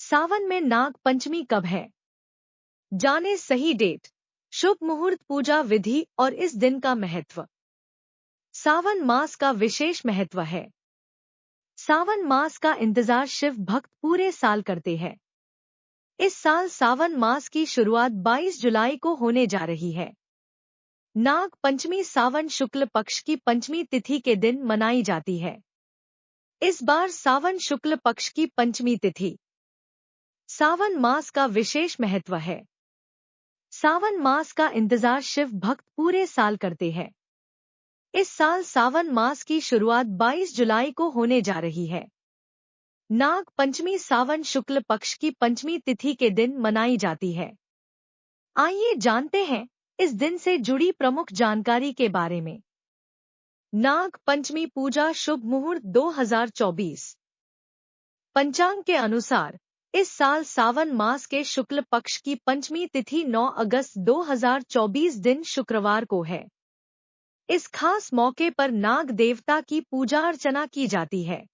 सावन में नाग पंचमी कब है? जाने सही डेट, शुभ मुहूर्त, पूजा विधि और इस दिन का महत्व। सावन मास का विशेष महत्व है। सावन मास का इंतजार शिव भक्त पूरे साल करते हैं। इस साल सावन मास की शुरुआत 22 जुलाई को होने जा रही है। नाग पंचमी सावन शुक्ल पक्ष की पंचमी तिथि के दिन मनाई जाती है। इस बार सावन शुक्ल पक्ष की पंचमी तिथि। सावन मास का विशेष महत्व है। सावन मास का इंतजार शिव भक्त पूरे साल करते हैं। इस साल सावन मास की शुरुआत 22 जुलाई को होने जा रही है। नाग पंचमी सावन शुक्ल पक्ष की पंचमी तिथि के दिन मनाई जाती है। आइए जानते हैं इस दिन से जुड़ी प्रमुख जानकारी के बारे में। नाग पंचमी पूजा शुभ मुहूर्त 2024। पंचांग के अनुसार इस साल सावन मास के शुक्ल पक्ष की पंचमी तिथि 9 अगस्त 2024 दिन शुक्रवार को है। इस खास मौके पर नाग देवता की पूजा अर्चना की जाती है।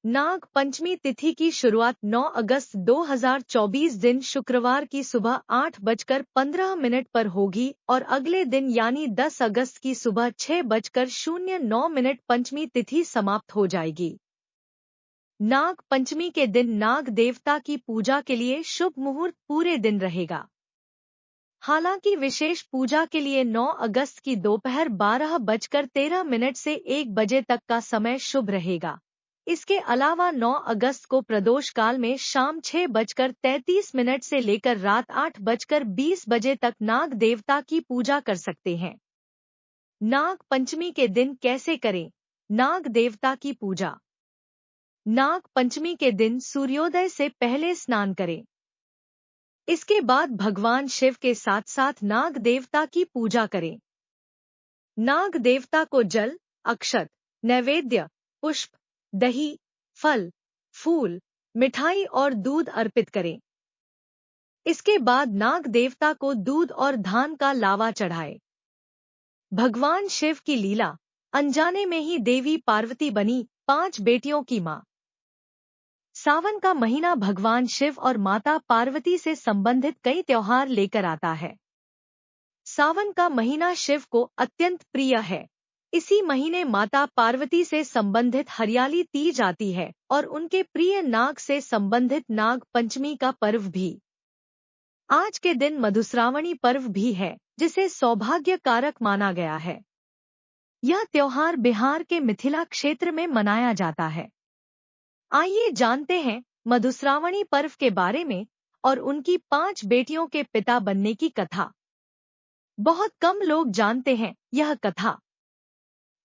नाग पंचमी तिथि की शुरुआत 9 अगस्त 2024 दिन शुक्रवार की सुबह 8:15 पर होगी और अगले दिन यानी 10 अगस्त की सुबह 6:09 पंचमी तिथि समाप्त हो जाएगी। नाग पंचमी के दिन नाग देवता की पूजा के लिए शुभ मुहूर्त पूरे दिन रहेगा। हालांकि विशेष पूजा के लिए 9 अगस्त की दोपहर 12:13 से 1 बजे तक का समय शुभ रहेगा। इसके अलावा 9 अगस्त को प्रदोष काल में शाम 6:33 से लेकर रात 8:20 बजे तक नाग देवता की पूजा कर सकते हैं। नाग पंचमी के दिन कैसे करें नाग देवता की पूजा? नाग पंचमी के दिन सूर्योदय से पहले स्नान करें। इसके बाद भगवान शिव के साथ साथ नाग देवता की पूजा करें। नाग देवता को जल, अक्षत, नैवेद्य, पुष्प, दही, फल, फूल, मिठाई और दूध अर्पित करें। इसके बाद नाग देवता को दूध और धान का लावा चढ़ाएं। भगवान शिव की लीला, अनजाने में ही देवी पार्वती बनी 5 बेटियों की मां। सावन का महीना भगवान शिव और माता पार्वती से संबंधित कई त्योहार लेकर आता है। सावन का महीना शिव को अत्यंत प्रिय है। इसी महीने माता पार्वती से संबंधित हरियाली तीज आती है और उनके प्रिय नाग से संबंधित नाग पंचमी का पर्व भी। आज के दिन मधुश्रावणी पर्व भी है, जिसे सौभाग्य कारक माना गया है। यह त्योहार बिहार के मिथिला क्षेत्र में मनाया जाता है। आइए जानते हैं मधुश्रावणी पर्व के बारे में और उनकी 5 बेटियों के पिता बनने की कथा। बहुत कम लोग जानते हैं यह कथा।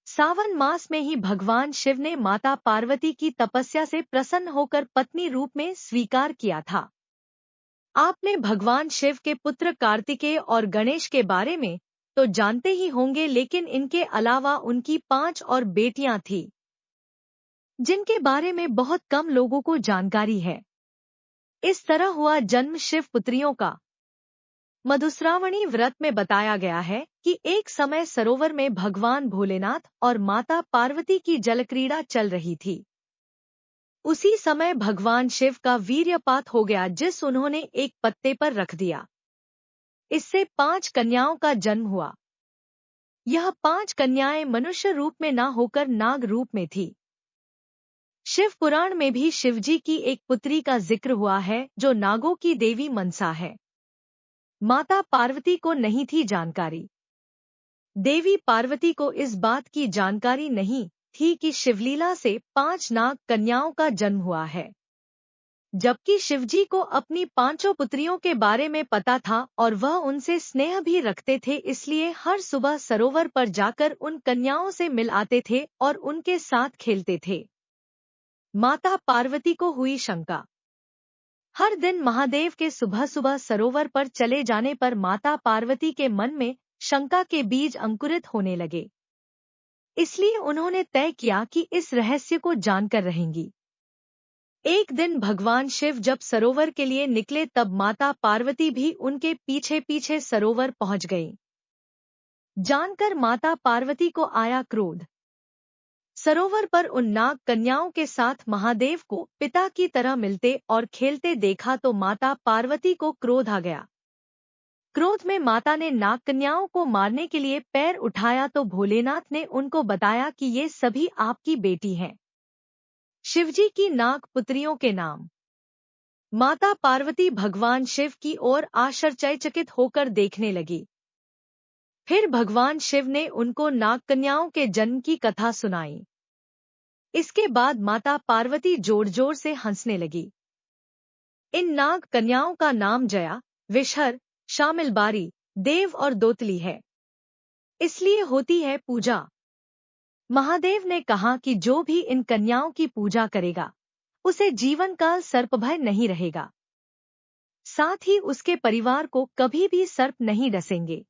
सावन मास में ही भगवान शिव ने माता पार्वती की तपस्या से प्रसन्न होकर पत्नी रूप में स्वीकार किया था। आपने भगवान शिव के पुत्र कार्तिकेय और गणेश के बारे में तो जानते ही होंगे, लेकिन इनके अलावा उनकी 5 और बेटियां थीं, जिनके बारे में बहुत कम लोगों को जानकारी है। इस तरह हुआ जन्म शिव पुत्रियों का। मधुश्रावणी व्रत में बताया गया है कि एक समय सरोवर में भगवान भोलेनाथ और माता पार्वती की जलक्रीड़ा चल रही थी। उसी समय भगवान शिव का वीर्यपात हो गया, जिस उन्होंने एक पत्ते पर रख दिया। इससे 5 कन्याओं का जन्म हुआ। यह 5 कन्याएं मनुष्य रूप में न होकर नाग रूप में थी। शिव पुराण में भी शिवजी की एक पुत्री का जिक्र हुआ है जो नागों की देवी मनसा है। माता पार्वती को नहीं थी जानकारी। देवी पार्वती को इस बात की जानकारी नहीं थी कि शिवलीला से 5 नाग कन्याओं का जन्म हुआ है, जबकि शिवजी को अपनी 5 पुत्रियों के बारे में पता था और वह उनसे स्नेह भी रखते थे। इसलिए हर सुबह सरोवर पर जाकर उन कन्याओं से मिल आते थे और उनके साथ खेलते थे। माता पार्वती को हुई शंका। हर दिन महादेव के सुबह सुबह सरोवर पर चले जाने पर माता पार्वती के मन में शंका के बीज अंकुरित होने लगे। इसलिए उन्होंने तय किया कि इस रहस्य को जानकर रहेंगी। एक दिन भगवान शिव जब सरोवर के लिए निकले तब माता पार्वती भी उनके पीछे पीछे सरोवर पहुंच गईं। जानकर माता पार्वती को आया क्रोध। सरोवर पर उन नाग कन्याओं के साथ महादेव को पिता की तरह मिलते और खेलते देखा तो माता पार्वती को क्रोध आ गया। क्रोध में माता ने नाग कन्याओं को मारने के लिए पैर उठाया तो भोलेनाथ ने उनको बताया कि ये सभी आपकी बेटी हैं। शिवजी की नाग पुत्रियों के नाम। माता पार्वती भगवान शिव की ओर आश्चर्यचकित होकर देखने लगी। फिर भगवान शिव ने उनको नाग कन्याओं के जन्म की कथा सुनाई। इसके बाद माता पार्वती जोर जोर से हंसने लगी। इन नाग कन्याओं का नाम जया, विषहर, शामिलबारी, देव और दोतली है। इसलिए होती है पूजा। महादेव ने कहा कि जो भी इन कन्याओं की पूजा करेगा उसे जीवन काल सर्पभय नहीं रहेगा। साथ ही उसके परिवार को कभी भी सर्प नहीं डसेंगे।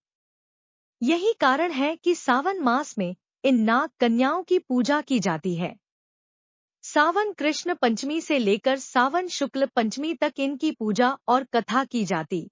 यही कारण है कि सावन मास में इन नाग कन्याओं की पूजा की जाती है। सावन कृष्ण पंचमी से लेकर सावन शुक्ल पंचमी तक इनकी पूजा और कथा की जाती